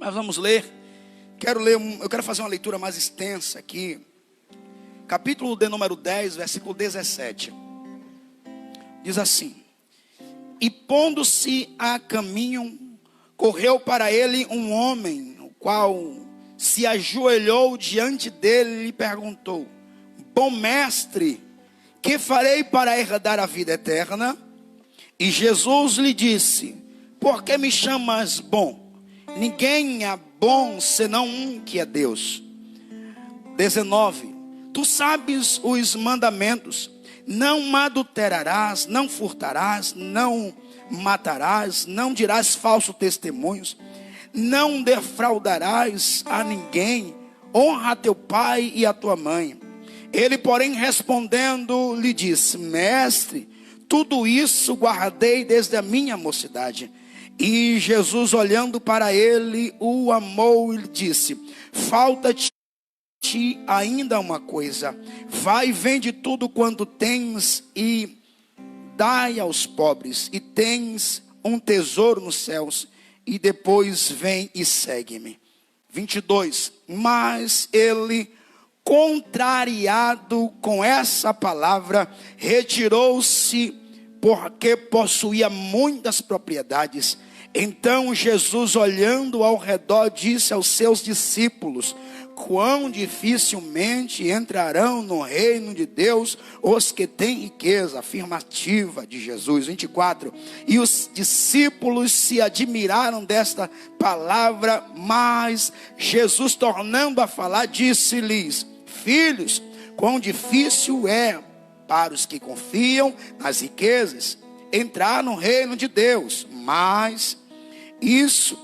Mas vamos ler. Eu quero fazer uma leitura mais extensa aqui. Capítulo de número 10, versículo 17. Diz assim: E pondo-se a caminho, correu para ele um homem, o qual se ajoelhou diante dele e lhe perguntou: Bom mestre, que farei para herdar a vida eterna? E Jesus lhe disse: Por que me chamas bom? Ninguém é bom senão um, que é Deus. 19. Tu sabes os mandamentos: não adulterarás, não furtarás, não matarás, não dirás falso testemunhos, não defraudarás a ninguém, honra teu pai e a tua mãe. Ele, porém, respondendo, lhe disse: Mestre, tudo isso guardei desde a minha mocidade. E Jesus, olhando para ele, o amou e lhe disse: Falta-te ainda uma coisa. Vai, vende tudo quanto tens e dai aos pobres, e tens um tesouro nos céus, e depois vem e segue-me. 22. Mas ele, contrariado com essa palavra, retirou-se, porque possuía muitas propriedades. Então Jesus, olhando ao redor, disse aos seus discípulos: Quão dificilmente entrarão no reino de Deus os que têm riqueza. Afirmativa de Jesus. 24. E os discípulos se admiraram desta palavra, mas Jesus, tornando a falar, disse-lhes: Filhos, quão difícil é para os que confiam nas riquezas entrar no reino de Deus. Mas isso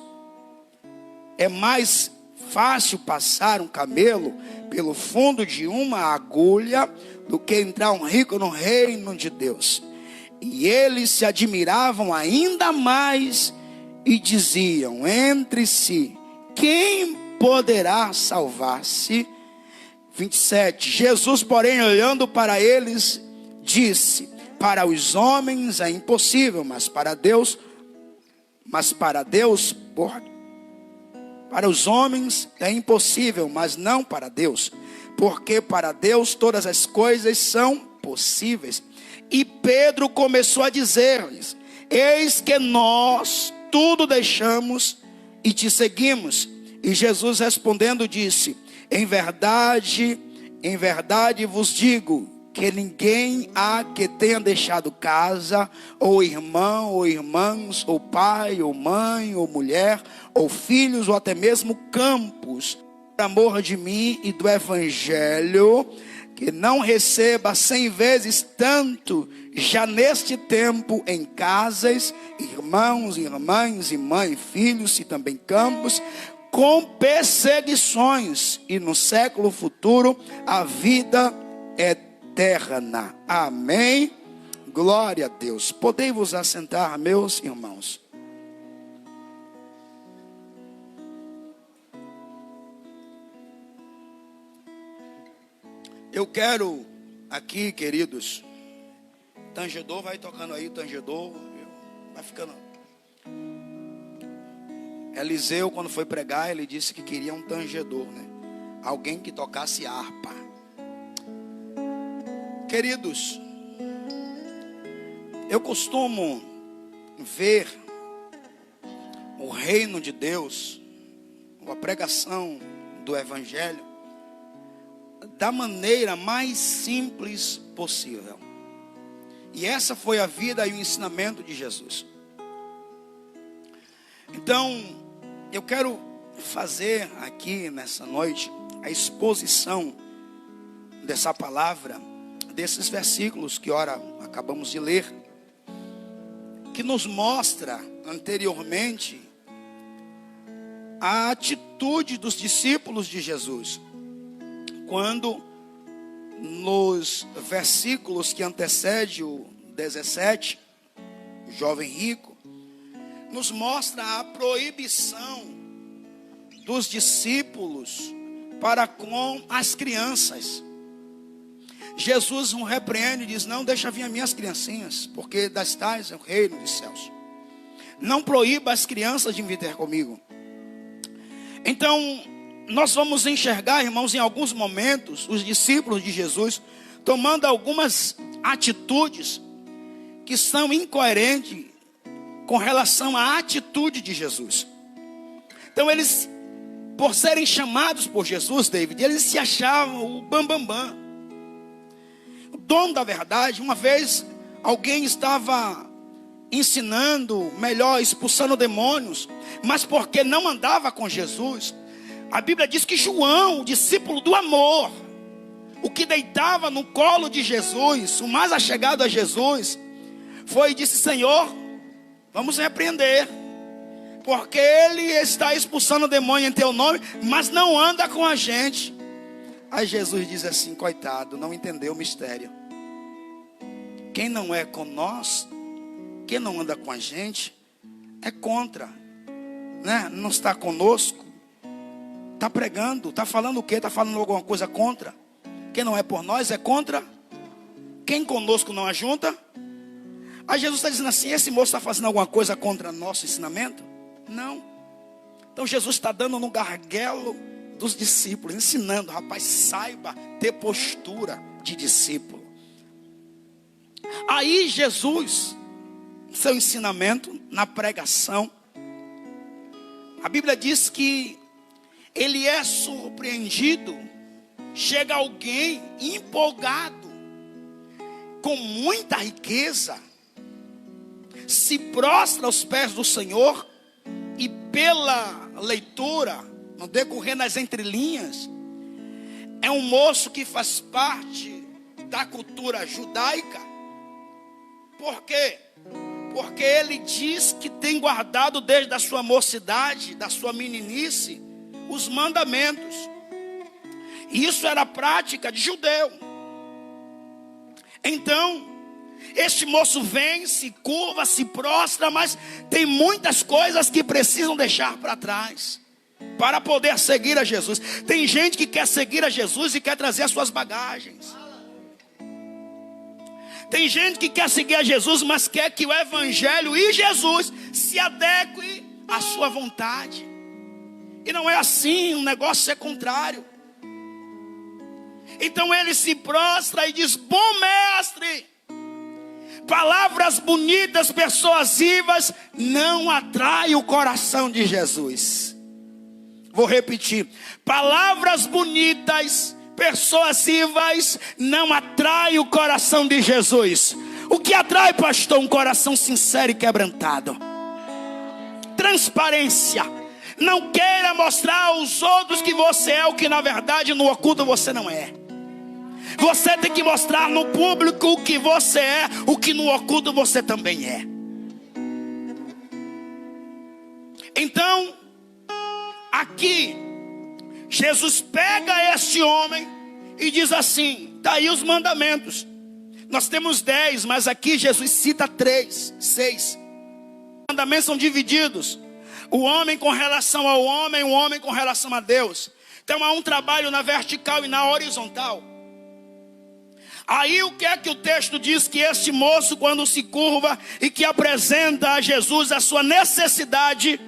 é mais fácil passar um camelo pelo fundo de uma agulha do que entrar um rico no reino de Deus. E eles se admiravam ainda mais e diziam entre si: Quem poderá salvar-se? 27. Jesus, porém, olhando para eles, disse: Para os homens é impossível, para os homens é impossível, mas não para Deus, porque para Deus todas as coisas são possíveis. E Pedro começou a dizer-lhes: Eis que nós tudo deixamos e te seguimos. E Jesus, respondendo, disse: Em verdade vos digo, que ninguém há que tenha deixado casa, ou irmão, ou irmãs, ou pai, ou mãe, ou mulher, ou filhos, ou até mesmo campos, por amor de mim e do evangelho, que não receba 100 vezes tanto, já neste tempo, em casas, irmãos, irmãs, e mãe, filhos, e também campos, com perseguições, e no século futuro a vida eterna. Amém. Glória a Deus. Podem vos assentar, meus irmãos. Eu quero aqui, queridos, tangedor, vai tocando aí o tangedor, vai ficando. Eliseu, quando foi pregar, ele disse que queria um tangedor, né? Alguém que tocasse harpa. Queridos, eu costumo ver o reino de Deus, a pregação do evangelho, da maneira mais simples possível. E essa foi a vida e o ensinamento de Jesus. Então, eu quero fazer aqui nessa noite a exposição dessa palavra, desses versículos que ora acabamos de ler, que nos mostra anteriormente a atitude dos discípulos de Jesus, quando nos versículos que antecedem o 17, o jovem rico, nos mostra a proibição dos discípulos para com as crianças. Jesus o repreende e diz: não, deixa vir as minhas criancinhas, porque das tais é o reino dos céus. Não proíba as crianças de vir ter comigo. Então, nós vamos enxergar, irmãos, em alguns momentos, os discípulos de Jesus tomando algumas atitudes que são incoerentes com relação à atitude de Jesus. Então eles, por serem chamados por Jesus, David, eles se achavam o bambambam, o dono da verdade. Uma vez alguém estava ensinando melhor, expulsando demônios, mas porque não andava com Jesus, a Bíblia diz que João, o discípulo do amor, o que deitava no colo de Jesus, o mais achegado a Jesus, foi e disse: Senhor, vamos repreender, porque ele está expulsando o demônio em teu nome, mas não anda com a gente. Aí Jesus diz assim: coitado, não entendeu o mistério. Quem não é com nós, quem não anda com a gente, é contra, né? Não está conosco, está pregando, está falando o quê? Está falando alguma coisa contra. Quem não é por nós é contra. Quem conosco não ajunta. Aí Jesus está dizendo assim: esse moço está fazendo alguma coisa contra nosso ensinamento? Não. Então Jesus está dando no gargalo dos discípulos, ensinando: rapaz, saiba ter postura de discípulo. Aí Jesus, seu ensinamento, na pregação, a Bíblia diz que ele é surpreendido. Chega alguém empolgado, com muita riqueza, se prostra aos pés do Senhor, e pela leitura, no decorrer das entrelinhas, é um moço que faz parte da cultura judaica. Por quê? Porque ele diz que tem guardado desde a sua mocidade, da sua meninice, os mandamentos. Isso era prática de judeu. Então, este moço vem, se curva, se prostra, mas tem muitas coisas que precisam deixar para trás para poder seguir a Jesus. Tem gente que quer seguir a Jesus e quer trazer as suas bagagens. Tem gente que quer seguir a Jesus, mas quer que o Evangelho e Jesus se adequem à sua vontade. E não é assim, o negócio é contrário. Então ele se prostra e diz: bom mestre, palavras bonitas, persuasivas, não atraem o coração de Jesus. Vou repetir: palavras bonitas, persuasivas, não atraem o coração de Jesus. O que atrai, pastor? Um coração sincero e quebrantado. Transparência. Não queira mostrar aos outros que você é o que na verdade no oculto você não é. Você tem que mostrar no público o que você é, o que no oculto você também é. Então, aqui, Jesus pega este homem e diz assim: está aí os mandamentos. Nós temos 10, mas aqui Jesus cita 3, 6. Os mandamentos são divididos: o homem com relação ao homem, o homem com relação a Deus. Então há um trabalho na vertical e na horizontal. Aí o que é que o texto diz? Que este moço, quando se curva e que apresenta a Jesus a sua necessidade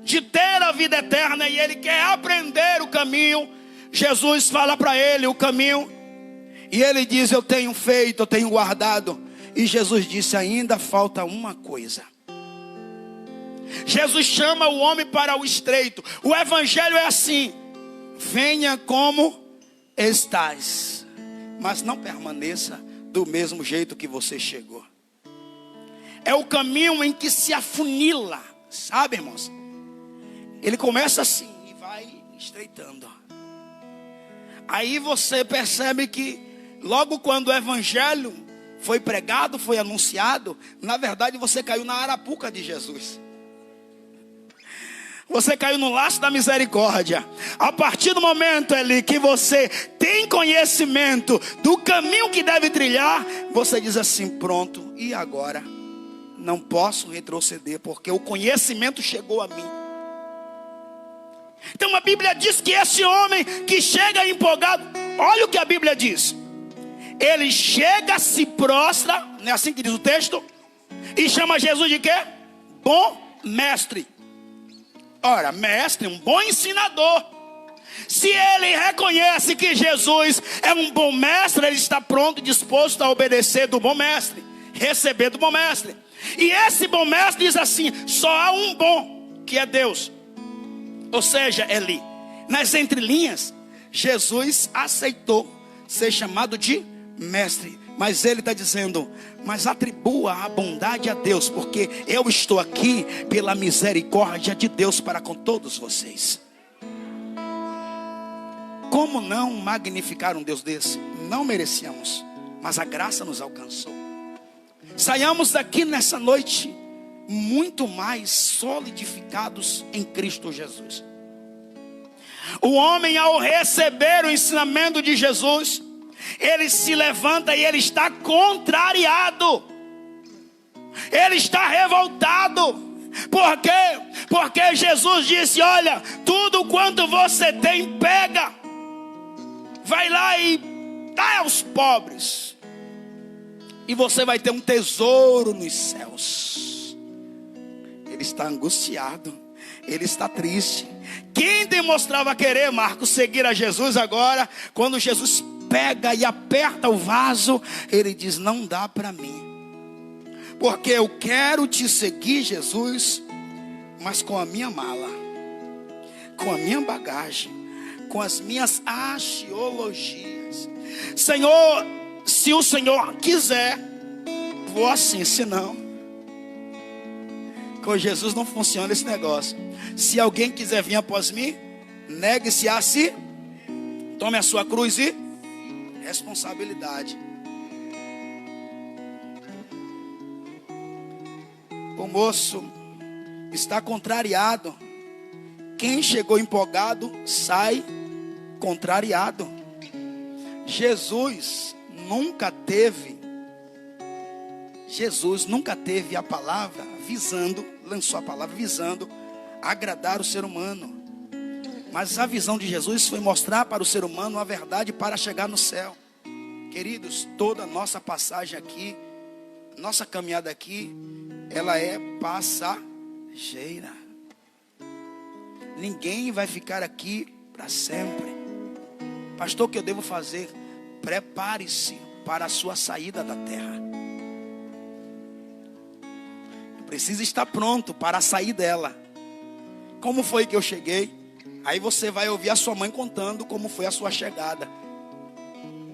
de ter a vida eterna, e ele quer aprender o caminho, Jesus fala para ele o caminho, e ele diz: eu tenho feito, eu tenho guardado. E Jesus disse: ainda falta uma coisa. Jesus chama o homem para o estreito. O evangelho é assim: venha como estás, mas não permaneça do mesmo jeito que você chegou. É o caminho em que se afunila, sabe, irmãos? Ele começa assim e vai estreitando. Aí você percebe que logo quando o evangelho foi pregado, foi anunciado, na verdade você caiu na arapuca de Jesus. Você caiu no laço da misericórdia. A partir do momento ali que você tem conhecimento do caminho que deve trilhar, você diz assim: pronto, e agora? Não posso retroceder, porque o conhecimento chegou a mim. Então a Bíblia diz que esse homem que chega empolgado, olha o que a Bíblia diz: ele chega, se prostra, não é assim que diz o texto, e chama Jesus de quê? Bom mestre. Ora, mestre, um bom ensinador. Se ele reconhece que Jesus é um bom mestre, ele está pronto e disposto a obedecer do bom mestre, receber do bom mestre. E esse bom mestre diz assim: só há um bom, que é Deus. Ou seja, Eli, nas entrelinhas, Jesus aceitou ser chamado de mestre. Mas ele está dizendo: mas atribua a bondade a Deus, porque eu estou aqui pela misericórdia de Deus para com todos vocês. Como não magnificar um Deus desse? Não merecíamos, mas a graça nos alcançou. Saiamos daqui nessa noite muito mais solidificados em Cristo Jesus. O homem, ao receber o ensinamento de Jesus, ele se levanta e ele está contrariado. Ele está revoltado. Por quê? Porque Jesus disse: olha, tudo quanto você tem, pega, vai lá e dá aos pobres, e você vai ter um tesouro nos céus. Ele está angustiado, ele está triste. Quem demonstrava querer, Marcos, seguir a Jesus agora, quando Jesus pega e aperta o vaso, ele diz: não dá para mim, porque eu quero te seguir, Jesus, mas com a minha mala, com a minha bagagem, com as minhas axiologias. Senhor, se o Senhor quiser, vou assim, se não. Com Jesus não funciona esse negócio. Se alguém quiser vir após mim, negue-se a si, tome a sua cruz e responsabilidade. O moço está contrariado. Quem chegou empolgado sai contrariado. Jesus nunca teve a palavra visando, lançou a palavra visando agradar o ser humano. Mas a visão de Jesus foi mostrar para o ser humano a verdade para chegar no céu. Queridos, toda a nossa passagem aqui, nossa caminhada aqui, ela é passageira. Ninguém vai ficar aqui para sempre. Pastor, o que eu devo fazer? Prepare-se para a sua saída da terra. Precisa estar pronto para sair dela. Como foi que eu cheguei? Aí você vai ouvir a sua mãe contando como foi a sua chegada.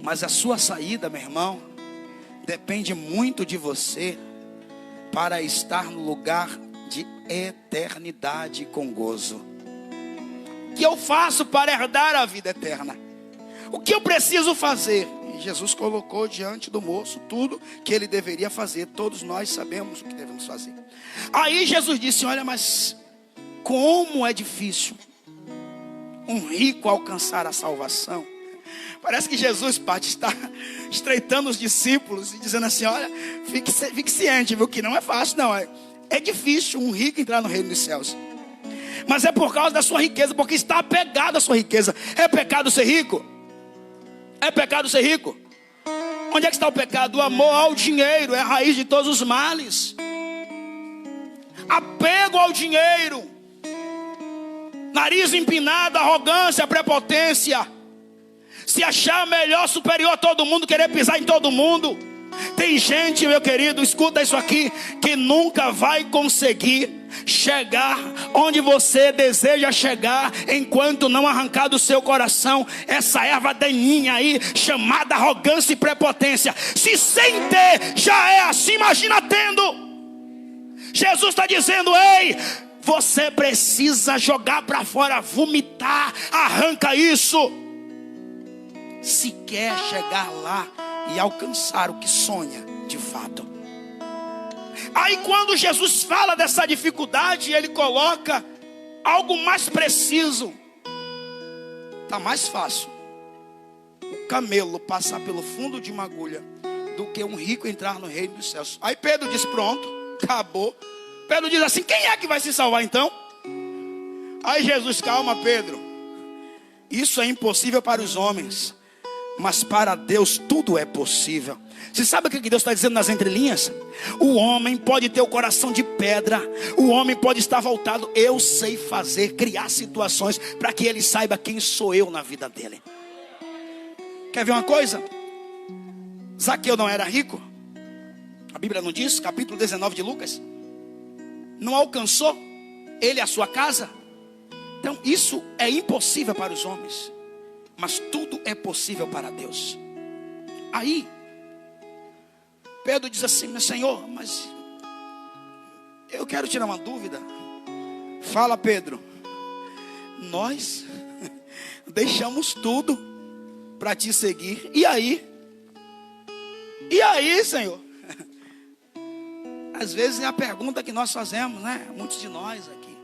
Mas a sua saída, meu irmão, depende muito de você para estar no lugar de eternidade com gozo. O que eu faço para herdar a vida eterna? O que eu preciso fazer? E Jesus colocou diante do moço tudo que ele deveria fazer. Todos nós sabemos o que devemos fazer. Aí Jesus disse: olha, mas como é difícil um rico alcançar a salvação. Parece que Jesus, Pati, está estreitando os discípulos e dizendo assim: olha, fique ciente, viu, que não é fácil, não. É difícil um rico entrar no reino dos céus. Mas é por causa da sua riqueza, porque está apegado à sua riqueza. É pecado ser rico? É pecado ser rico? Onde é que está o pecado? O amor ao dinheiro é a raiz de todos os males. Apego ao dinheiro, nariz empinado, arrogância, prepotência, se achar melhor, superior a todo mundo, querer pisar em todo mundo. Tem gente, meu querido, escuta isso aqui, que nunca vai conseguir chegar onde você deseja chegar, enquanto não arrancar do seu coração essa erva daninha aí, chamada arrogância e prepotência. Se sem ter já é assim, imagina tendo. Jesus está dizendo: ei, você precisa jogar para fora, vomitar, arranca isso, se quer chegar lá e alcançar o que sonha de fato. Aí quando Jesus fala dessa dificuldade, ele coloca algo mais preciso. Está mais fácil o camelo passar pelo fundo de uma agulha do que um rico entrar no reino dos céus. Aí Pedro diz: pronto, acabou. Pedro diz assim: quem é que vai se salvar então? Aí Jesus: calma, Pedro, isso é impossível para os homens, mas para Deus tudo é possível. Você sabe o que Deus está dizendo nas entrelinhas? O homem pode ter o coração de pedra, o homem pode estar voltado. Eu sei fazer, criar situações para que ele saiba quem sou eu na vida dele. Quer ver uma coisa? Zaqueu não era rico? A Bíblia não diz, capítulo 19 de Lucas. Não alcançou ele a sua casa. Então isso é impossível para os homens, mas tudo é possível para Deus. Aí Pedro diz assim: meu Senhor, mas eu quero tirar uma dúvida. Fala, Pedro. Nós deixamos tudo para te seguir. E aí? E aí, Senhor? Às vezes é a pergunta que nós fazemos, né? Muitos de nós aqui.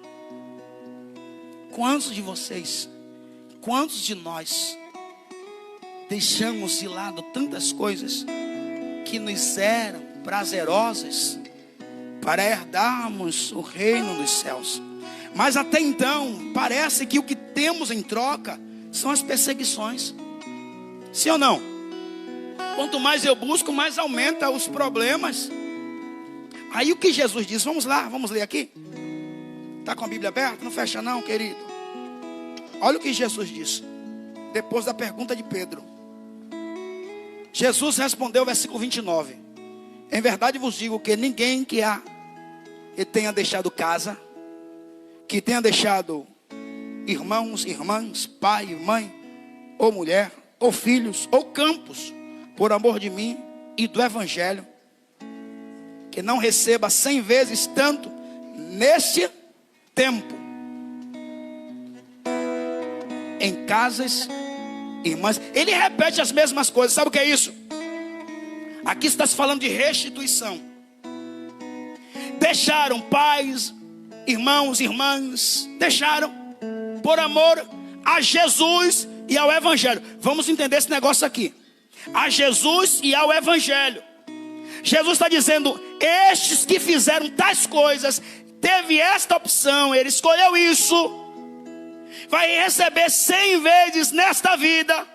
Quantos de vocês, quantos de nós deixamos de lado tantas coisas que nos eram prazerosas para herdarmos o reino dos céus? Mas até então parece que o que temos em troca são as perseguições. Sim ou não? Quanto mais eu busco, mais aumenta os problemas. Aí o que Jesus diz? Vamos lá, vamos ler aqui. Está com a Bíblia aberta? Não fecha não, querido. Olha o que Jesus disse depois da pergunta de Pedro. Jesus respondeu, versículo 29. Em verdade vos digo que ninguém que tenha deixado casa, que tenha deixado irmãos, irmãs, pai, mãe, ou mulher, ou filhos, ou campos, por amor de mim e do evangelho, que não receba 100 vezes tanto neste tempo, em casas, irmãs. Ele repete as mesmas coisas. Sabe o que é isso? Aqui está se falando de restituição. Deixaram pais, irmãos, irmãs, deixaram por amor a Jesus e ao evangelho. Vamos entender esse negócio aqui. A Jesus e ao evangelho. Jesus está dizendo: estes que fizeram tais coisas, teve esta opção, ele escolheu isso, vai receber 100 vezes nesta vida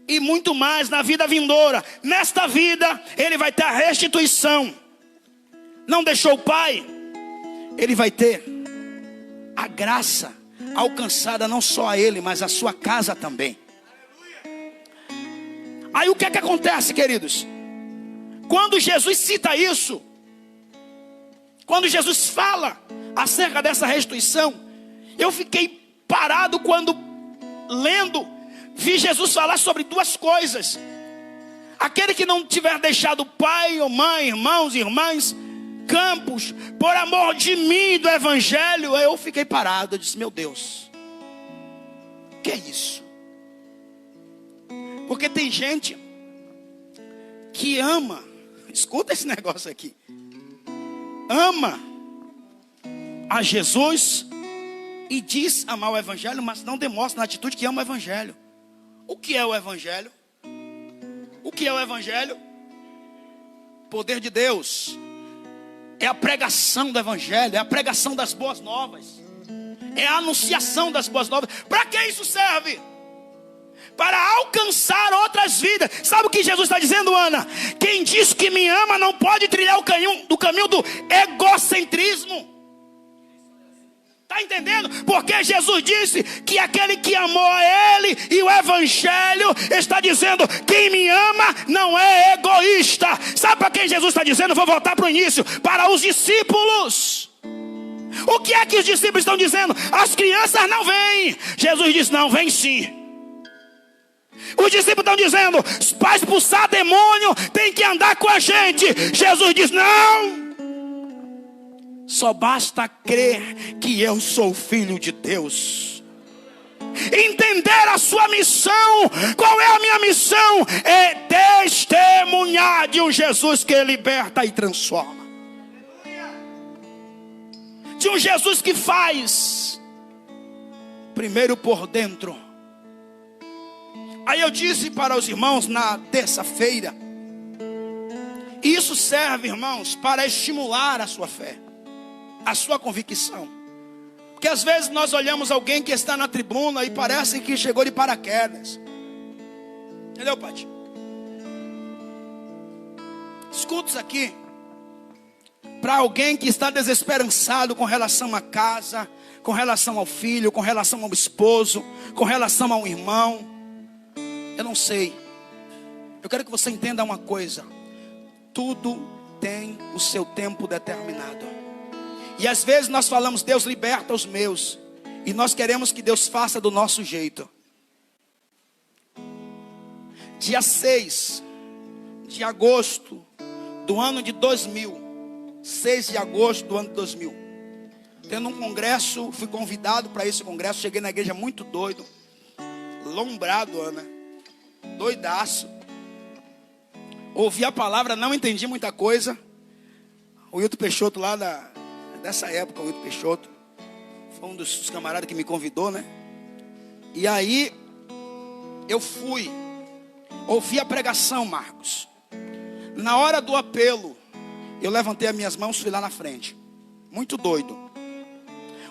e muito mais na vida vindoura. Nesta vida ele vai ter a restituição. Não deixou o pai, ele vai ter a graça alcançada não só a ele, mas a sua casa também. Aí o que é que acontece, queridos? Quando Jesus cita isso, quando Jesus fala acerca dessa restituição, eu fiquei parado quando lendo, vi Jesus falar sobre duas coisas. Aquele que não tiver deixado pai ou mãe, irmãos, irmãs, campos, por amor de mim e do evangelho, eu fiquei parado. Eu disse: meu Deus, o que é isso? Porque tem gente que ama, escuta esse negócio aqui, ama a Jesus e diz amar o evangelho, mas não demonstra na atitude que ama o evangelho. O que é o evangelho? O que é o evangelho? Poder de Deus. É a pregação do evangelho, é a pregação das boas novas, é a anunciação das boas novas. Para que isso serve? Para alcançar outras vidas. Sabe o que Jesus está dizendo, Ana? Quem diz que me ama não pode trilhar o caminho do egocentrismo. Está entendendo? Porque Jesus disse que aquele que amou a ele e o evangelho, está dizendo: quem me ama não é egoísta. Sabe para quem Jesus está dizendo? Vou voltar para o início. Para os discípulos. O que é que os discípulos estão dizendo? As crianças não vêm. Jesus diz: não, vem sim. Os discípulos estão dizendo: para expulsar demônio tem que andar com a gente. Jesus diz: não. Só basta crer que eu sou filho de Deus. Entender a sua missão. Qual é a minha missão? É testemunhar de um Jesus que liberta e transforma. De um Jesus que faz primeiro por dentro. Aí eu disse para os irmãos na terça-feira, isso serve, irmãos, para estimular a sua fé, a sua convicção. Porque às vezes nós olhamos alguém que está na tribuna e parece que chegou de paraquedas. Entendeu, Pati? Escuta isso aqui. Para alguém que está desesperançado com relação à casa, com relação ao filho, com relação ao esposo, com relação ao irmão, eu não sei. Eu quero que você entenda uma coisa. Tudo tem o seu tempo determinado. E às vezes nós falamos, Deus liberta os meus, e nós queremos que Deus faça do nosso jeito. Dia 6 de agosto do ano de 2000, 6 de agosto do ano de 2000, tendo um congresso, fui convidado para esse congresso. Cheguei na igreja muito doido, lombrado, Ana, doidaço. Ouvi a palavra, não entendi muita coisa. O Wilton Peixoto lá dessa época, o Wilton Peixoto foi um dos camaradas que me convidou, né? E aí eu fui, ouvi a pregação, Marcos. Na hora do apelo, eu levantei as minhas mãos, fui lá na frente, muito doido.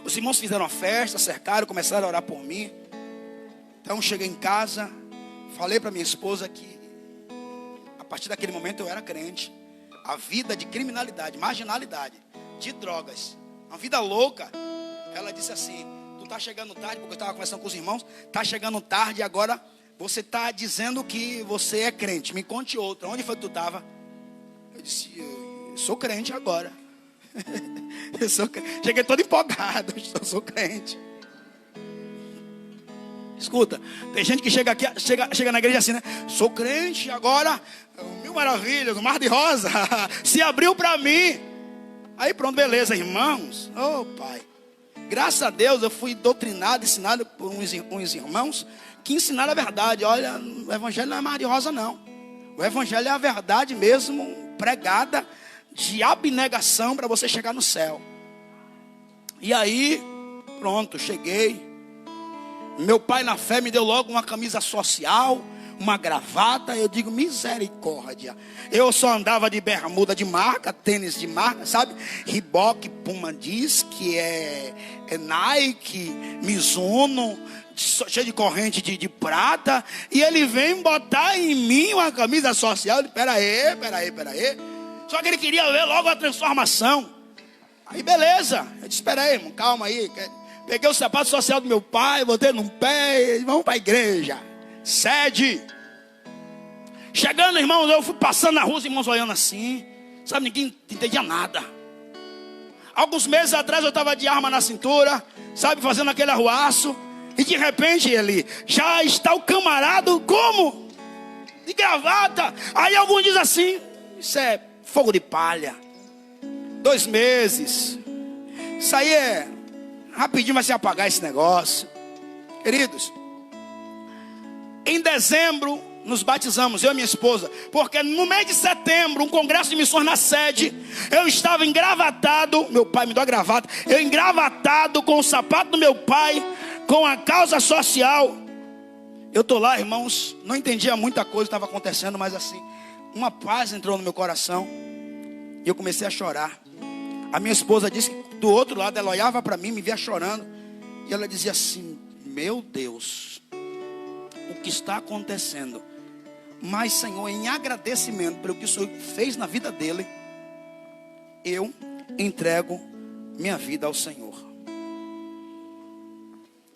Os irmãos fizeram uma festa, cercaram, começaram a orar por mim. Então cheguei em casa, falei para minha esposa que a partir daquele momento eu era crente. A vida de criminalidade, marginalidade, de drogas, uma vida louca. Ela disse assim: tu tá chegando tarde, porque eu estava conversando com os irmãos, tá chegando tarde, agora você tá dizendo que você é crente. Me conte outra. Onde foi que tu estava? Eu disse: eu sou crente agora. Cheguei todo empolgado. Eu sou crente. Escuta, tem gente que chega aqui, chega na igreja assim, né? Sou crente agora, mil maravilhas, o mar de rosa se abriu para mim. Aí pronto, beleza, irmãos. Oh, pai, graças a Deus eu fui doutrinado, ensinado por uns irmãos que ensinaram a verdade. Olha, o evangelho não é mar de rosa, não. O evangelho é a verdade mesmo, pregada, de abnegação para você chegar no céu. E aí, pronto, cheguei. Meu pai na fé me deu logo uma camisa social, uma gravata. Eu digo, misericórdia. Eu só andava de bermuda de marca, tênis de marca, sabe? Reebok, Puma diz que é Nike, Mizuno, cheio de corrente de prata. E ele vem botar em mim uma camisa social. Eu disse, peraí. Só que ele queria ver logo a transformação. Aí beleza, eu disse, espera aí, irmão, calma aí. Peguei o sapato social do meu pai, botei num pé e vamos para a igreja. Sede. Chegando, irmãos, eu fui passando na rua, os irmãos olhando assim. Sabe, ninguém entendia nada. Alguns meses atrás eu estava de arma na cintura, sabe, fazendo aquele arruaço. E de repente ele, já está o camarada, como? De gravata. Aí alguns dizem assim, isso é fogo de palha. 2 meses. Isso aí é... rapidinho vai se apagar esse negócio. Queridos, em dezembro nos batizamos, eu e minha esposa, porque no mês de setembro, um congresso de missões na sede, eu estava engravatado, meu pai me deu a gravata, eu engravatado com o sapato do meu pai, com a causa social. Eu estou lá, irmãos, não entendia muita coisa que estava acontecendo, mas assim, uma paz entrou no meu coração, e eu comecei a chorar. A minha esposa disse que do outro lado ela olhava para mim, me via chorando, e ela dizia assim, meu Deus, o que está acontecendo? Mas Senhor, em agradecimento pelo que o Senhor fez na vida dele, eu entrego minha vida ao Senhor.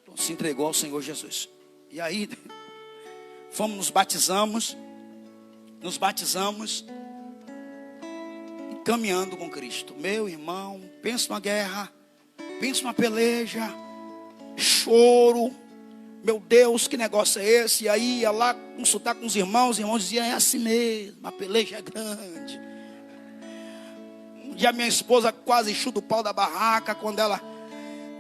Então, se entregou ao Senhor Jesus. E aí fomos, nos batizamos caminhando com Cristo. Meu irmão, pensa numa guerra, pensa numa peleja, choro. Meu Deus, que negócio é esse? E aí ia lá consultar com os irmãos diziam, é assim mesmo, a peleja é grande. Um dia minha esposa quase chuta o pau da barraca, quando ela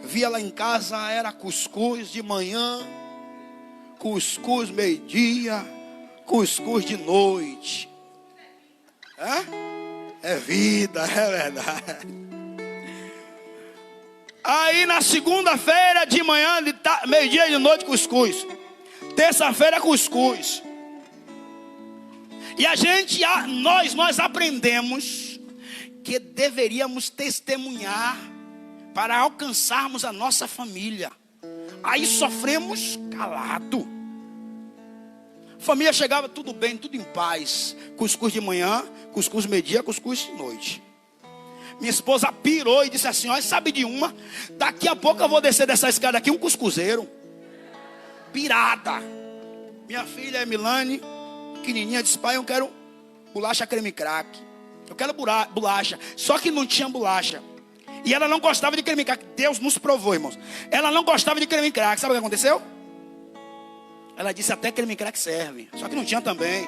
via lá em casa, era cuscuz de manhã, cuscuz meio-dia, cuscuz de noite. É vida, é verdade. Aí na segunda-feira de manhã, meio-dia e de noite, cuscuz. Terça-feira, cuscuz. E nós aprendemos que deveríamos testemunhar para alcançarmos a nossa família. Aí sofremos calado. Família chegava tudo bem, tudo em paz. Cuscuz de manhã, cuscuz meio-dia, cuscuz de noite. Minha esposa pirou e disse assim: olha, sabe de uma? Daqui a pouco eu vou descer dessa escada aqui um cuscuzeiro. Pirada. Minha filha Milane, pequenininha, disse: pai, eu quero bolacha creme crack. Eu quero bolacha. Só que não tinha bolacha. E ela não gostava de creme crack. Deus nos provou, irmãos. Ela não gostava de creme crack. Sabe o que aconteceu? Ela disse: até creme crack serve. Só que não tinha também.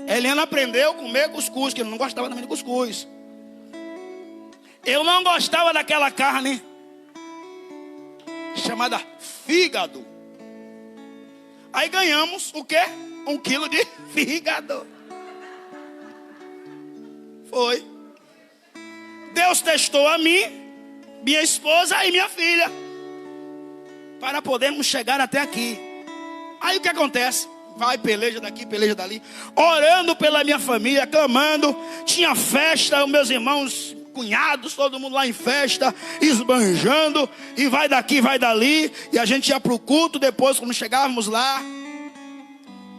Helena aprendeu a comer cuscuz, que eu não gostava também de cuscuz. Eu não gostava daquela carne chamada fígado. Aí ganhamos o quê? 1 quilo de fígado. Foi. Deus testou a mim, minha esposa e minha filha, para podermos chegar até aqui. Aí o que acontece? Vai, peleja daqui, peleja dali, orando pela minha família, clamando. Tinha festa, os meus irmãos, cunhados, todo mundo lá em festa, esbanjando, e vai daqui, vai dali. E a gente ia para o culto depois, quando chegávamos lá,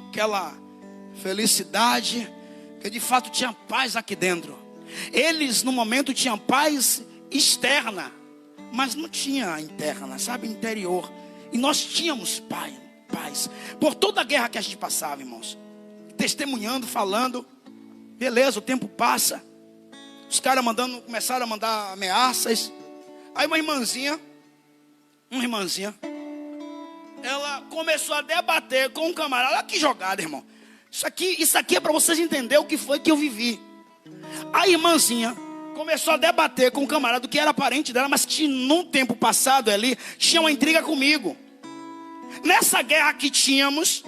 aquela felicidade, que de fato tinha paz aqui dentro. Eles no momento tinham paz externa, mas não tinha interna, sabe, interior. E nós tínhamos paz por toda a guerra que a gente passava, irmãos. Testemunhando, falando. Beleza, o tempo passa. Os caras começaram a mandar ameaças. Aí uma irmãzinha, ela começou a debater com um camarada. Olha que jogada, irmão. Isso aqui é para vocês entenderem o que foi que eu vivi. A irmãzinha começou a debater com um camarada que era parente dela, mas que num tempo passado ali tinha uma intriga comigo. Nessa guerra que tínhamos,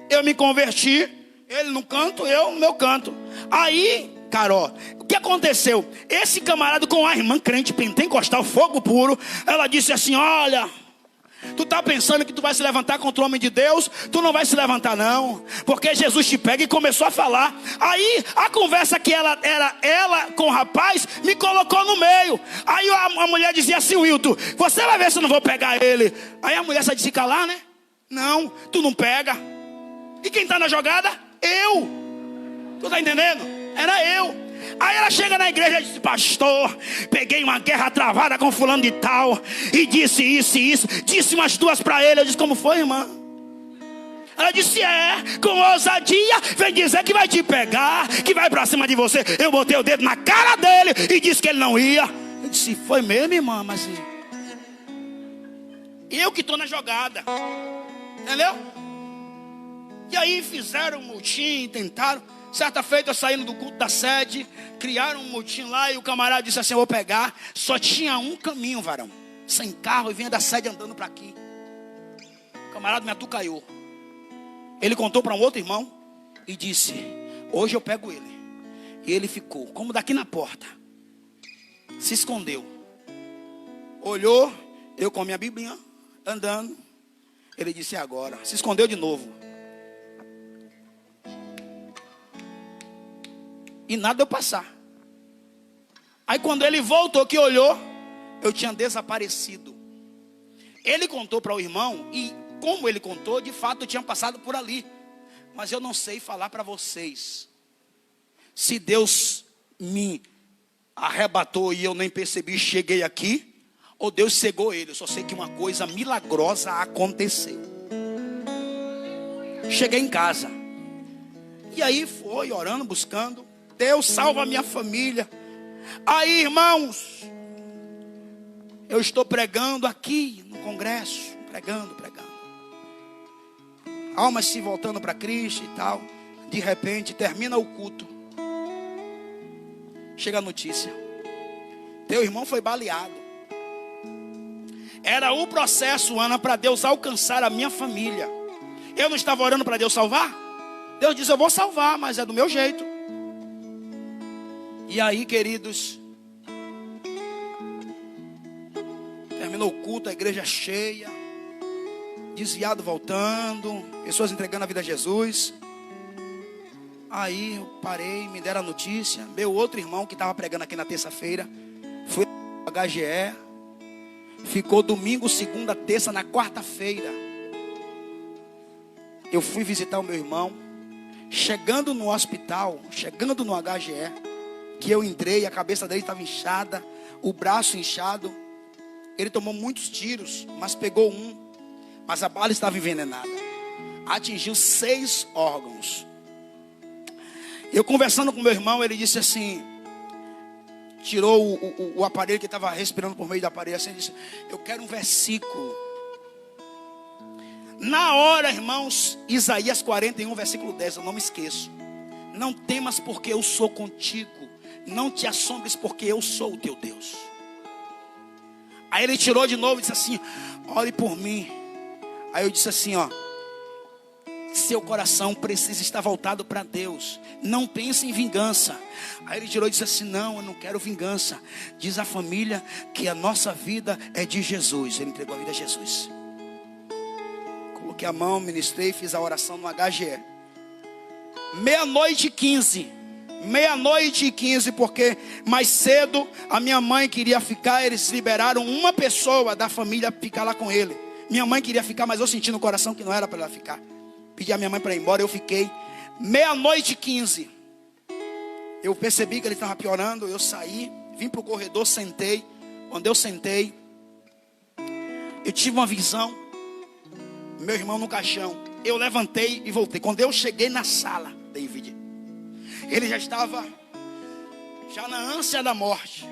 eu me converti, ele no canto, eu no meu canto. Aí, Carol, o que aconteceu? Esse camarada com a irmã crente pentecostal, fogo puro, ela disse assim: olha, tu tá pensando que tu vai se levantar contra o homem de Deus? Tu não vai se levantar não, porque Jesus te pega. E começou a falar. Aí a conversa que ela com o rapaz me colocou no meio. Aí a mulher dizia assim: Wilton, você vai ver se eu não vou pegar ele. Aí a mulher só disse: calar, né? Não, tu não pega. E quem está na jogada? Eu. Tu está entendendo? Era eu. Aí ela chega na igreja e diz: pastor, peguei uma guerra travada com fulano de tal, e disse isso e isso. Disse umas duas para ele. Eu disse: como foi, irmã? Ela disse: com ousadia, vem dizer que vai te pegar, que vai para cima de você. Eu botei o dedo na cara dele e disse que ele não ia. Eu disse: foi mesmo, irmã? Mas eu que estou na jogada. Entendeu? E aí fizeram um motim, tentaram. Certa feita, saindo do culto da sede, criaram um motim lá, e o camarada disse assim: eu vou pegar. Só tinha um caminho, varão, sem carro, e vinha da sede andando para aqui. O camarada me atucaiou. Ele contou para um outro irmão e disse: hoje eu pego ele. E ele ficou como daqui na porta, se escondeu, olhou, eu com a minha biblinha andando. Ele disse: agora. Se escondeu de novo. E nada deu passar. Aí quando ele voltou, que olhou, eu tinha desaparecido. Ele contou para o irmão, e como ele contou, de fato eu tinha passado por ali. Mas eu não sei falar para vocês se Deus me arrebatou e eu nem percebi, cheguei aqui, ou Deus cegou ele. Eu só sei que uma coisa milagrosa aconteceu. Cheguei em casa. E aí foi orando, buscando. Deus salva a minha família. Aí, irmãos, eu estou pregando aqui no congresso. Pregando. Almas se voltando para Cristo e tal. De repente, termina o culto. Chega a notícia: teu irmão foi baleado. Era o processo, Ana, para Deus alcançar a minha família. Eu não estava orando para Deus salvar? Deus disse: eu vou salvar, mas é do meu jeito. E aí, queridos, terminou o culto, a igreja cheia, desviado voltando, pessoas entregando a vida a Jesus. Aí eu parei, me deram a notícia. Meu outro irmão que estava pregando aqui na terça-feira foi ao HGE. Ficou domingo, segunda, terça, na quarta-feira eu fui visitar o meu irmão. Chegando no hospital, chegando no HGE, que eu entrei, a cabeça dele estava inchada, o braço inchado. Ele tomou muitos tiros, mas pegou um. Mas a bala estava envenenada. Atingiu 6 órgãos. Eu conversando com meu irmão, ele disse assim, tirou o aparelho que estava respirando por meio do aparelho, assim, ele disse: eu quero um versículo. Na hora, irmãos, Isaías 41, versículo 10, eu não me esqueço. Não temas porque eu sou contigo. Não te assombres porque eu sou o teu Deus. Aí ele tirou de novo e disse assim: ore por mim. Aí eu disse assim, ó: seu coração precisa estar voltado para Deus. Não pense em vingança. Aí ele tirou e disse assim: não, eu não quero vingança. Diz a família que a nossa vida é de Jesus. Ele entregou a vida a Jesus. Coloquei a mão, ministrei, fiz a oração no HGE. Meia-noite e 15. Meia-noite e 15, porque mais cedo a minha mãe queria ficar. Eles liberaram uma pessoa da família ficar lá com ele. Minha mãe queria ficar, mas eu senti no coração que não era para ela ficar. Pedi a minha mãe para ir embora, eu fiquei. Meia-noite e 15. Eu percebi que ele estava piorando. Eu saí, vim para o corredor, sentei. Quando eu sentei, eu tive uma visão. Meu irmão no caixão. Eu levantei e voltei. Quando eu cheguei na sala, David, ele já estava na ânsia da morte.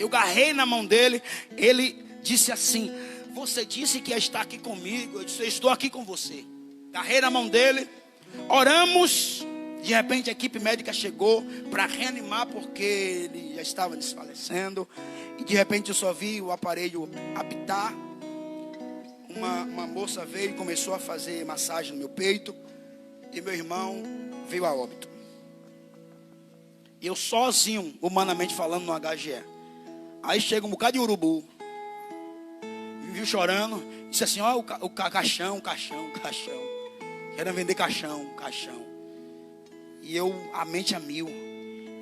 Eu agarrei na mão dele. Ele disse assim: você disse que ia estar aqui comigo. Eu disse: eu estou aqui com você. Agarrei na mão dele. Oramos. De repente a equipe médica chegou para reanimar, porque ele já estava desfalecendo. E de repente eu só vi o aparelho apitar. Uma moça veio e começou a fazer massagem no meu peito. E meu irmão veio a óbito. E eu sozinho, humanamente falando, no HGE. Aí chega um bocado de urubu. Me viu chorando. Disse assim: ó, o caixão. Querem vender caixão. E eu, a mente a mil.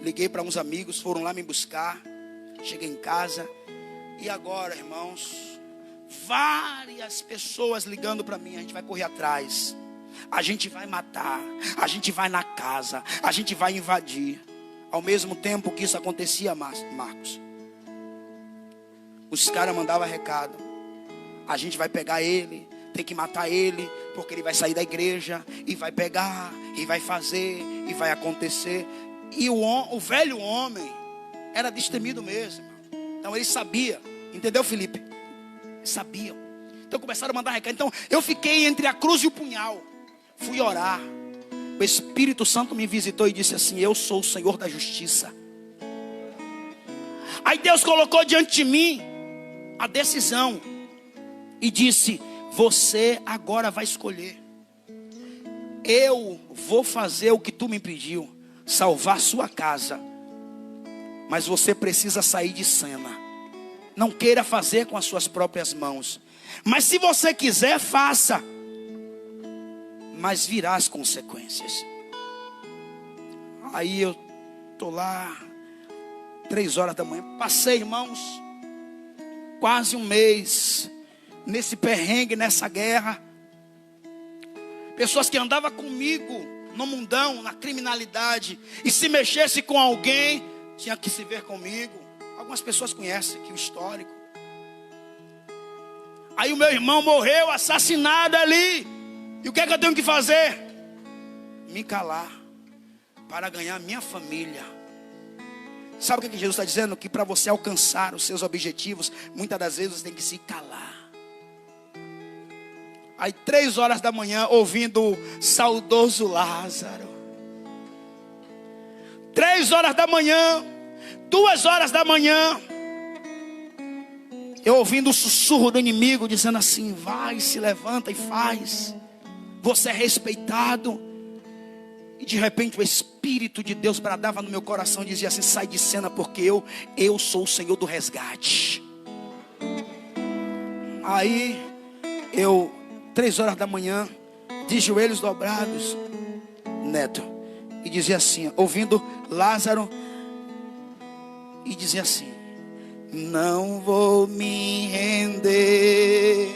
Liguei para uns amigos, foram lá me buscar. Cheguei em casa. E agora, irmãos, várias pessoas ligando para mim: a gente vai correr atrás, a gente vai matar, a gente vai na casa, a gente vai invadir. Ao mesmo tempo que isso acontecia, Marcos, os caras mandavam recado: a gente vai pegar ele, tem que matar ele, porque ele vai sair da igreja, e vai pegar, e vai fazer, e vai acontecer. E o velho homem era destemido mesmo. Então ele sabia, entendeu, Felipe? Sabiam. Então começaram a mandar recado. Então eu fiquei entre a cruz e o punhal. Fui orar. O Espírito Santo me visitou e disse assim: eu sou o Senhor da justiça. Aí Deus colocou diante de mim a decisão e disse: você agora vai escolher. Eu vou fazer o que tu me pediu, salvar sua casa, mas você precisa sair de cena. Não queira fazer com as suas próprias mãos. Mas se você quiser, faça. Mas virá as consequências. Aí eu estou lá, 3 horas da manhã. Passei, irmãos, quase um mês nesse perrengue, nessa guerra. Pessoas que andavam comigo no mundão, na criminalidade, e se mexesse com alguém, tinha que se ver comigo. Algumas pessoas conhecem aqui o histórico. Aí o meu irmão morreu, assassinado ali. E o que é que eu tenho que fazer? Me calar, para ganhar minha família. Sabe o que Jesus está dizendo? Que para você alcançar os seus objetivos, muitas das vezes você tem que se calar. Aí 3 horas da manhã, ouvindo o saudoso Lázaro. 3 horas da manhã, 2 horas da manhã, eu ouvindo o sussurro do inimigo dizendo assim: vai, se levanta e faz, você é respeitado. E de repente o Espírito de Deus bradava no meu coração e dizia assim: sai de cena, porque eu sou o Senhor do resgate. Aí eu, 3 horas da manhã, de joelhos dobrados, Neto, e dizia assim, ouvindo Lázaro, e dizia assim: não vou me render,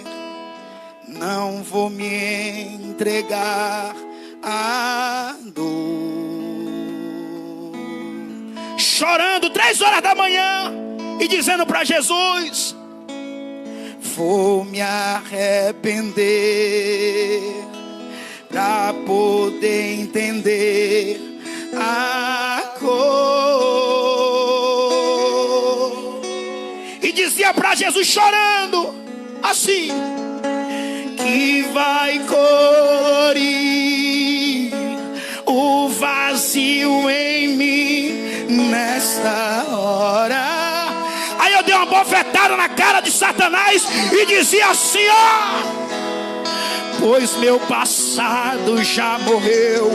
não vou me entregar a dor. Chorando 3 horas da manhã e dizendo para Jesus: vou me arrepender para poder entender a cor. E dizia para Jesus chorando assim: que vai colorir o vazio em mim nessa hora. Aí eu dei uma bofetada na cara de Satanás e dizia assim: ó, pois meu passado já morreu,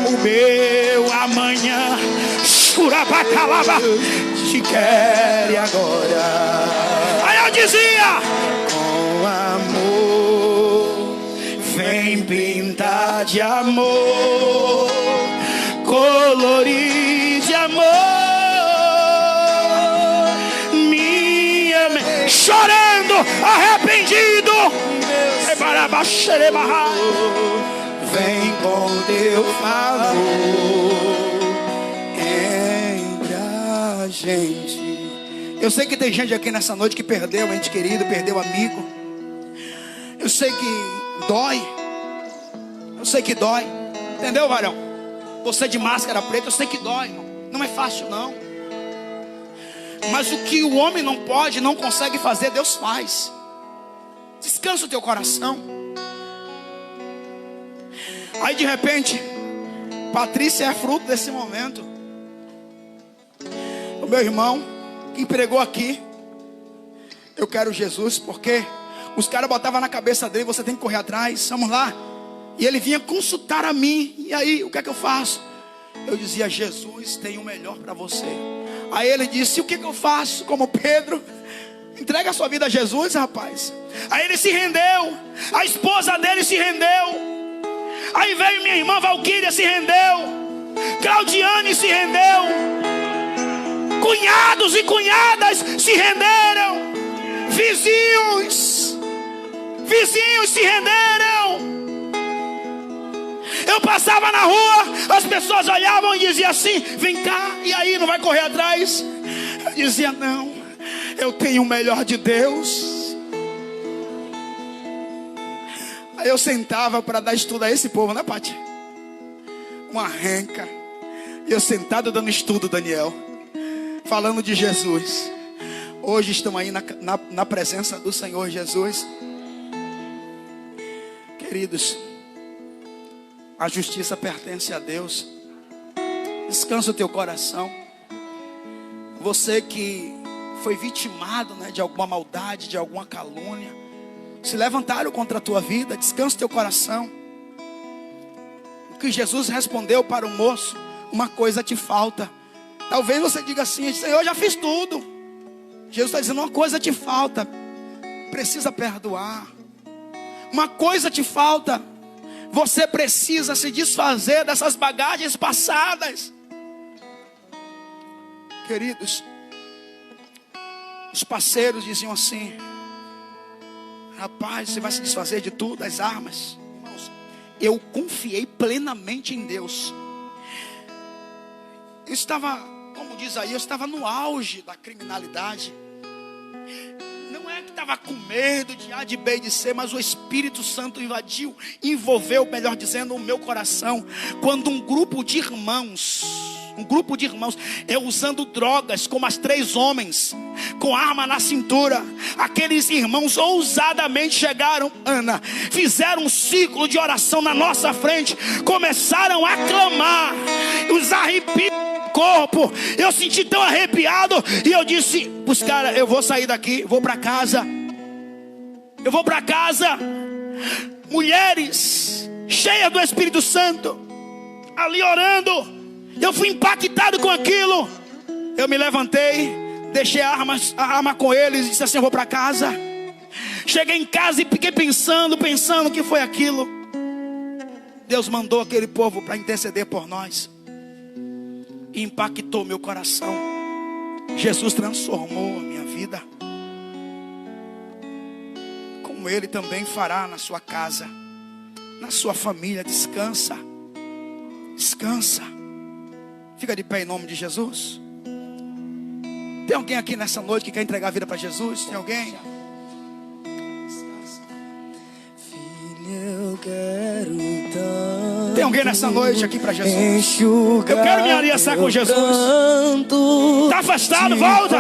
o meu amanhã churabacalaba te quer agora. Aí eu dizia: com amor vem pintar de amor, colorir de amor minha mente. Chorando, arrependido, vem com teu favor entre a gente. Eu sei que tem gente aqui nessa noite que perdeu um ente querido, perdeu amigo. Eu sei que dói. Eu sei que dói. Entendeu, varão? Você de máscara preta, eu sei que dói, irmão. Não é fácil, não. Mas o que o homem não pode, não consegue fazer, Deus faz. Descansa o teu coração. Aí de repente, Patrícia é fruto desse momento. O meu irmão que pregou aqui: eu quero Jesus, porque os caras botavam na cabeça dele: você tem que correr atrás, vamos lá. E ele vinha consultar a mim. E aí, o que é que eu faço? Eu dizia: Jesus tem o melhor para você. Aí ele disse: o que é que eu faço? Como Pedro, entrega a sua vida a Jesus, rapaz. Aí ele se rendeu. A esposa dele se rendeu. Aí veio minha irmã Valquíria, se rendeu. Claudiane se rendeu. Cunhados e cunhadas se renderam. Vizinhos se renderam. Eu passava na rua, as pessoas olhavam e diziam assim: vem cá, e aí, não vai correr atrás? Eu dizia: não, eu tenho o melhor de Deus. Aí eu sentava para dar estudo a esse povo, né, Pati? Uma renca. E eu sentado dando estudo, Daniel, falando de Jesus. Hoje estamos aí na presença do Senhor Jesus. Queridos, a justiça pertence a Deus. Descansa o teu coração. Você que foi vitimado, né, de alguma maldade, de alguma calúnia, se levantaram contra a tua vida, descansa o teu coração. O que Jesus respondeu para o moço: uma coisa te falta. Talvez você diga assim: Senhor, eu já fiz tudo. Jesus está dizendo: uma coisa te falta. Precisa perdoar. Uma coisa te falta. Você precisa se desfazer dessas bagagens passadas. Queridos, os parceiros diziam assim: rapaz, você vai se desfazer de tudo, das armas. Irmãos, eu confiei plenamente em Deus. Eu estava, como diz aí, eu estava no auge da criminalidade. Não é que estava com medo de A, de B, de C, mas o Espírito Santo invadiu, envolveu, melhor dizendo, o meu coração. Quando um grupo de irmãos, eu usando drogas, como as 3 homens, com arma na cintura, aqueles irmãos ousadamente chegaram, Ana, fizeram um ciclo de oração na nossa frente, começaram a clamar, os arrepios do corpo, eu senti tão arrepiado, e eu disse os caras: eu vou sair daqui, vou para casa. Eu vou para casa. Mulheres cheias do Espírito Santo, ali orando. Eu fui impactado com aquilo. Eu me levantei, deixei a arma com eles e disse assim: eu vou para casa. Cheguei em casa e fiquei pensando o que foi aquilo. Deus mandou aquele povo para interceder por nós. E impactou meu coração. Jesus transformou a minha vida. Como Ele também fará na sua casa. na sua família. Descansa. Descansa. Fica de pé em nome de Jesus. Tem alguém aqui nessa noite que quer entregar a vida para Jesus? Tem alguém? Eu quero tanto. Tem alguém nessa noite aqui para Jesus? Eu quero me aliançar com Jesus. Está afastado, volta.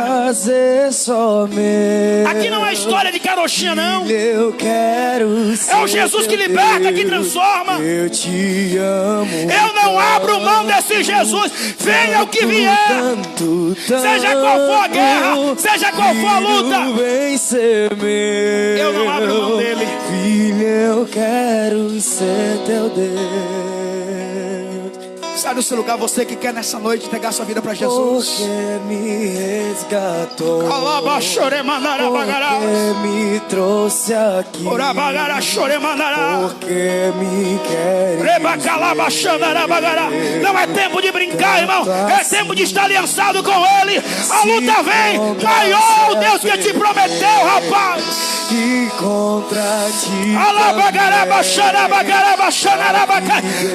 Aqui não é história de carochinha, não. É o Jesus que liberta, que transforma. Eu te amo. Eu não abro mão desse Jesus. Venha o que vier. Seja qual for a guerra, seja qual for a luta, eu não abro mão dele. Filho, eu quero ser teu Deus. Sai do seu lugar, você que quer nessa noite entregar sua vida para Jesus. Porque me resgatou. Porque me trouxe aqui. Porque me quer. Não é tempo de brincar, irmão. É tempo de estar aliançado com Ele. A luta vem. Maior o Deus que te prometeu, rapaz. E contra ti.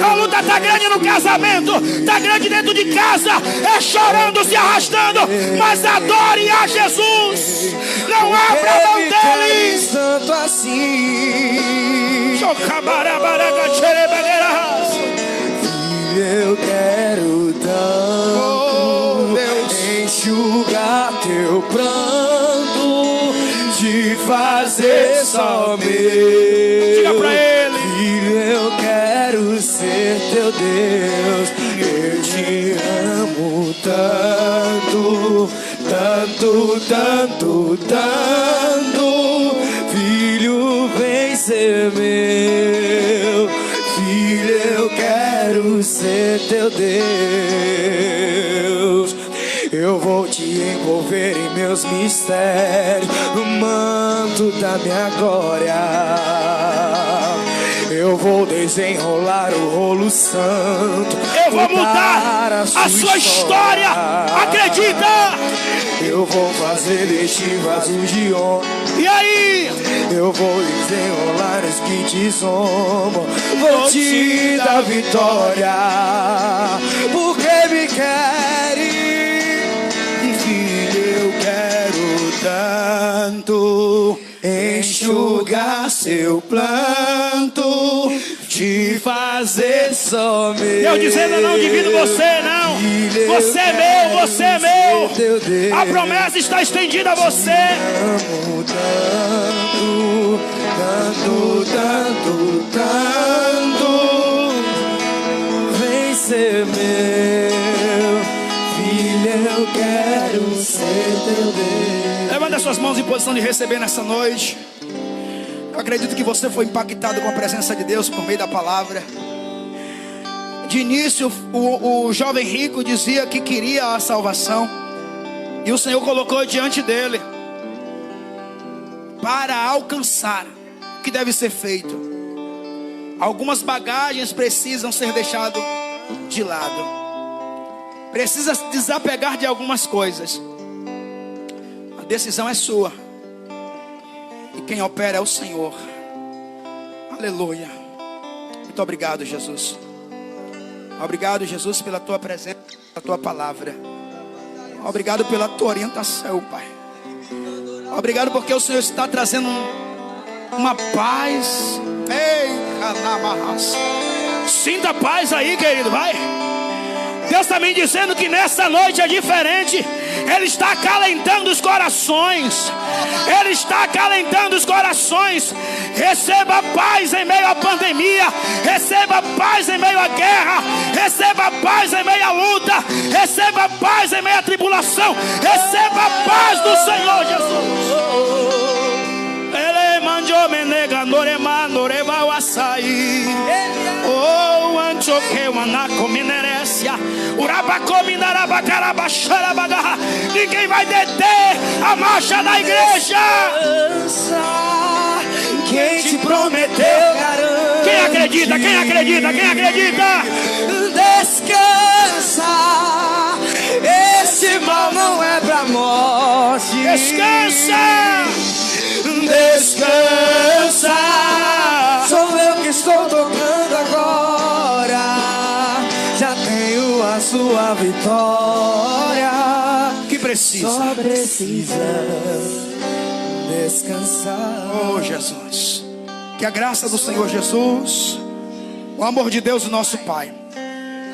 A luta está grande no casamento. Está grande dentro de casa. É chorando, se arrastando. Mas adore a Jesus. Não abra a mão dele. Tanto assim. Eu quero tanto enxugar teu pranto, te fazer só meu. Diga pra ele. Filho, eu quero ser teu Deus. Eu te amo tanto, tanto, tanto, tanto. Filho, vem ser meu. Filho, eu quero ser teu Deus. Eu vou te envolver em meus mistérios, no manto da minha glória. Eu vou desenrolar o rolo santo. Eu vou mudar a sua história. Acredita? Eu vou fazer deste vaso de honra. E aí? Eu vou desenrolar os que te zombam. Vou te dar vitória. Porque me queres. E filho, eu quero tanto enxugar seu planto, te fazer só meu. Eu dizendo, eu não divido você, não. Você é meu, você é meu. A promessa está estendida a você. Amo tanto, tanto, tanto, tanto. Vem ser meu. Filho, eu quero ser teu Deus. Levanta as suas mãos em posição de receber nessa noite. Eu acredito que você foi impactado com a presença de Deus por meio da palavra. De início, o jovem rico dizia que queria a salvação, e o Senhor colocou diante dele para alcançar o que deve ser feito. Algumas bagagens precisam ser deixadas de lado. Precisa se desapegar de algumas coisas. A decisão é sua. E quem opera é o Senhor. Aleluia. Muito obrigado, Jesus. Obrigado, Jesus, pela tua presença, pela tua palavra. Obrigado pela tua orientação, Pai. Obrigado porque o Senhor está trazendo uma paz. Ei, sinta paz aí, querido, vai. Deus está me dizendo que nessa noite é diferente. Ele está acalentando os corações. Ele está acalentando os corações. Receba paz em meio à pandemia. Receba paz em meio à guerra. Receba paz em meio à luta. Receba paz em meio à tribulação. Receba a paz do Senhor Jesus. Ele mandou me negar, norema, noreva o açaí. Oh, anchoque, manaco, minerécia. Ninguém vai deter a marcha da igreja. Quem te prometeu, garante. Quem acredita? Quem acredita? Quem acredita? Descansa. Esse mal não é pra morte. Descansa. Descansa. Sou eu que estou tocando a vitória. Que precisa. Só precisa descansar. Oh Jesus, que a graça do Senhor Jesus, o amor de Deus, o nosso Pai,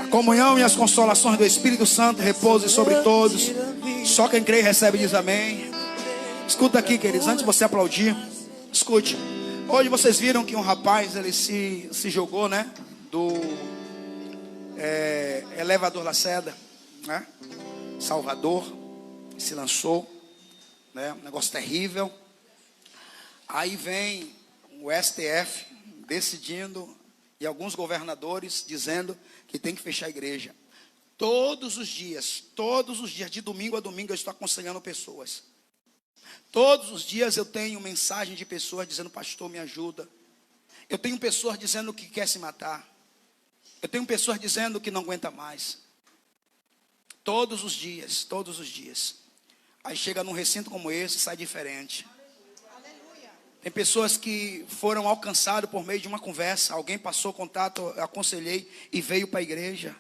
a comunhão e as consolações do Espírito Santo repousem sobre todos. Só quem crê e recebe diz amém. Escuta aqui, queridos, antes de você aplaudir, escute. Hoje vocês viram que um rapaz, ele se jogou, né, do elevador Lacerda, né, Salvador, se lançou, né, um negócio terrível. Aí vem o STF decidindo, e alguns governadores dizendo que tem que fechar a igreja. Todos os dias, de domingo a domingo, eu estou aconselhando pessoas. Todos os dias eu tenho mensagem de pessoas dizendo: pastor, me ajuda. Eu tenho pessoas dizendo que quer se matar. Eu tenho pessoas dizendo que não aguenta mais. Todos os dias. Aí chega num recinto como esse e sai diferente. Tem pessoas que foram alcançadas por meio de uma conversa. Alguém passou contato, eu aconselhei e veio para a igreja.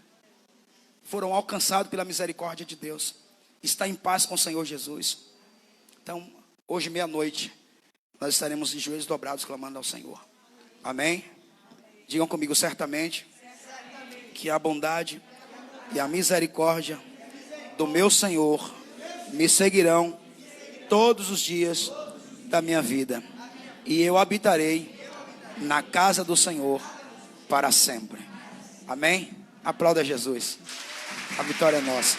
Foram alcançados pela misericórdia de Deus. Está em paz com o Senhor Jesus. Então, hoje meia-noite, nós estaremos de joelhos dobrados clamando ao Senhor. Amém? Digam comigo: certamente que a bondade e a misericórdia do meu Senhor me seguirão todos os dias da minha vida. E eu habitarei na casa do Senhor para sempre. Amém? Aplauda Jesus. A vitória é nossa.